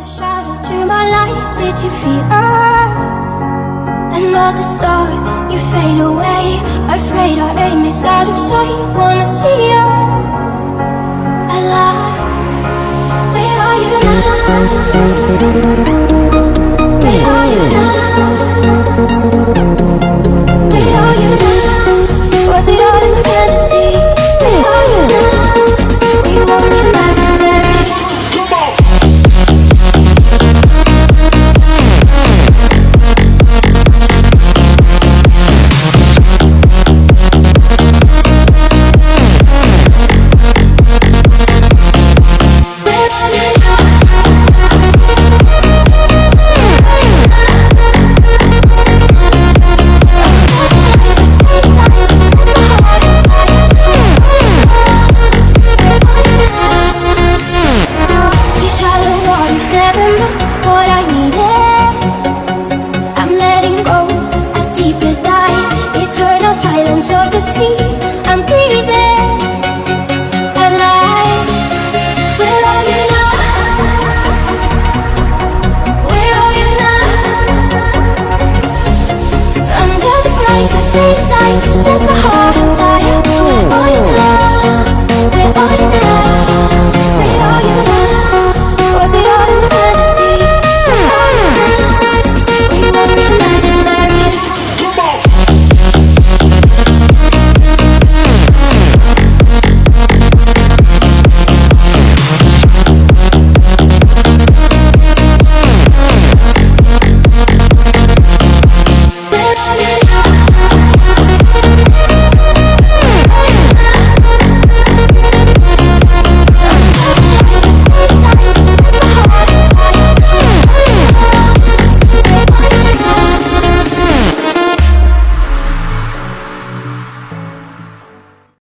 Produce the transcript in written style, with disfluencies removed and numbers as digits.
shadow to my light, did you feel us? Another star, you fade away. Afraid our aim is out of sight. Wanna see us alive. Where are you now? Where are you now? Where are you now? Was it all in a fantasy? Where are you now? Were you only imaginary? What I need